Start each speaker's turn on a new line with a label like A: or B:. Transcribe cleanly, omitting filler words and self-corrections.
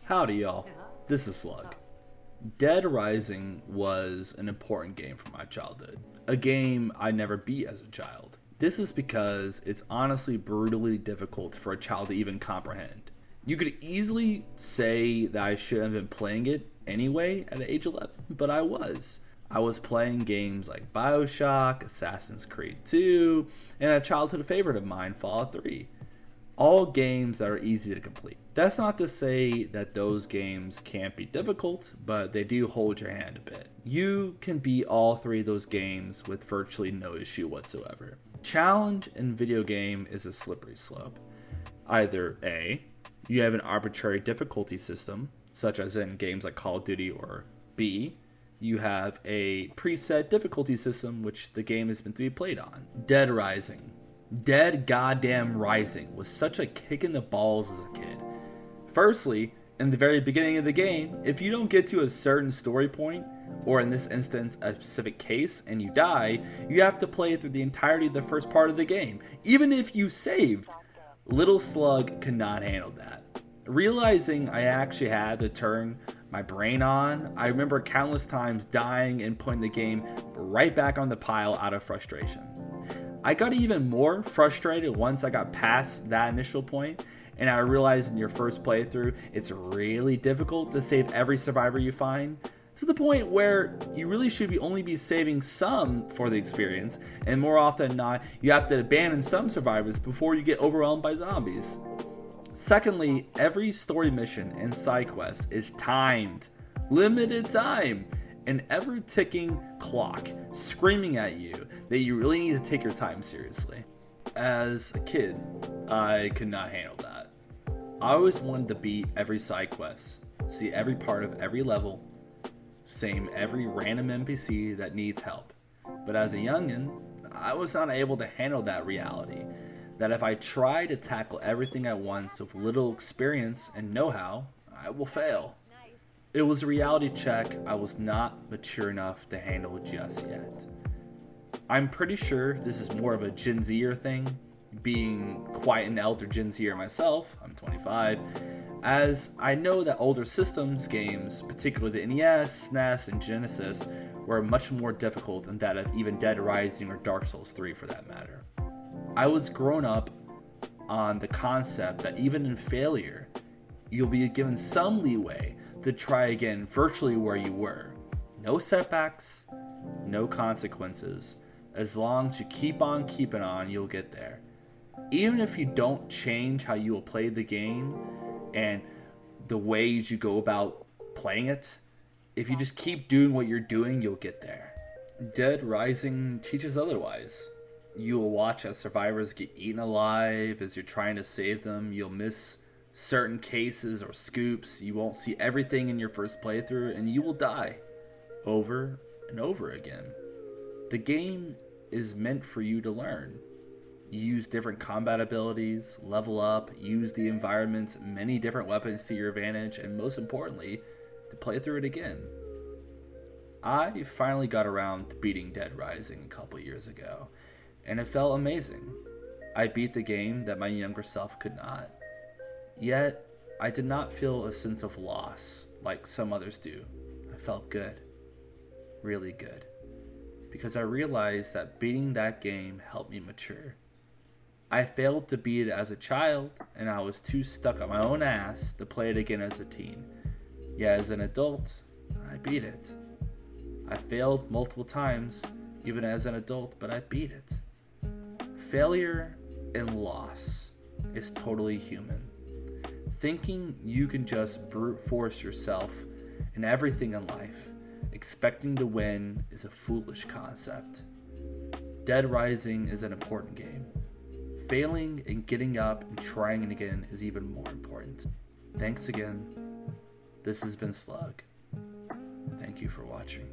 A: Howdy, y'all. This is Slug. Dead Rising was an important game from my childhood. A game I never beat as a child. This is because it's honestly brutally difficult for a child to even comprehend. You could easily say that I should have been playing it anyway at age 11, but I was. I was playing games like BioShock, Assassin's Creed 2, and a childhood favorite of mine, Fallout 3. All games that are easy to complete. That's not to say that those games can't be difficult, but they do hold your hand a bit. You can beat all three of those games with virtually no issue whatsoever. Challenge in video game is a slippery slope. Either A, you have an arbitrary difficulty system, such as in games like Call of Duty, or B, you have a preset difficulty system which the game is meant to be played on. Dead goddamn Rising was such a kick in the balls as a kid. Firstly, in the very beginning of the game, if you don't get to a certain story point, or in this instance a specific case, and you die, you have to play through the entirety of the first part of the game, even if you saved. Little Slug could not handle that. Realizing I actually had to turn my brain on, I remember countless times dying and putting the game right back on the pile out of frustration. I got even more frustrated once I got past that initial point, and I realized in your first playthrough, it's really difficult to save every survivor you find, to the point where you really should only be saving some for the experience, and more often than not, you have to abandon some survivors before you get overwhelmed by zombies. Secondly, every story mission and side quest is timed, limited time, an ever-ticking clock screaming at you that you really need to take your time seriously. As a kid, I could not handle that. I always wanted to beat every side quest, see every part of every level, same every random NPC that needs help. But as a youngin', I was not able to handle that reality, that if I try to tackle everything at once with little experience and know-how, I will fail. It was a reality check I was not mature enough to handle just yet. I'm pretty sure this is more of a Gen Zer thing, being quite an elder Gen Zer myself, I'm 25, as I know that older systems games, particularly the NES, SNES, and Genesis, were much more difficult than that of even Dead Rising or Dark Souls 3 for that matter. I was grown up on the concept that even in failure, you'll be given some leeway to try again virtually where you were. No setbacks, no consequences. As long as you keep on keeping on, you'll get there. Even if you don't change how you will play the game and the ways you go about playing it, if you just keep doing what you're doing, you'll get there. Dead Rising teaches otherwise. You will watch as survivors get eaten alive as you're trying to save them. You'll miss certain cases or scoops. You won't see everything in your first playthrough, and you will die over and over again. The game is meant for you to learn. Use different combat abilities, level up, use the environment's many different weapons to your advantage, and most importantly, to play through it again. I finally got around to beating Dead Rising a couple years ago, and it felt amazing. I beat the game that my younger self could not. Yet, I did not feel a sense of loss like some others do. I felt good. Really good. Because I realized that beating that game helped me mature. I failed to beat it as a child, and I was too stuck on my own ass to play it again as a teen. Yet as an adult, I beat it. I failed multiple times, even as an adult, but I beat it. Failure and loss is totally human. Thinking you can just brute force yourself in everything in life, expecting to win, is a foolish concept. Dead Rising is an important game. Failing and getting up and trying it again is even more important. Thanks again. This has been Slug. Thank you for watching.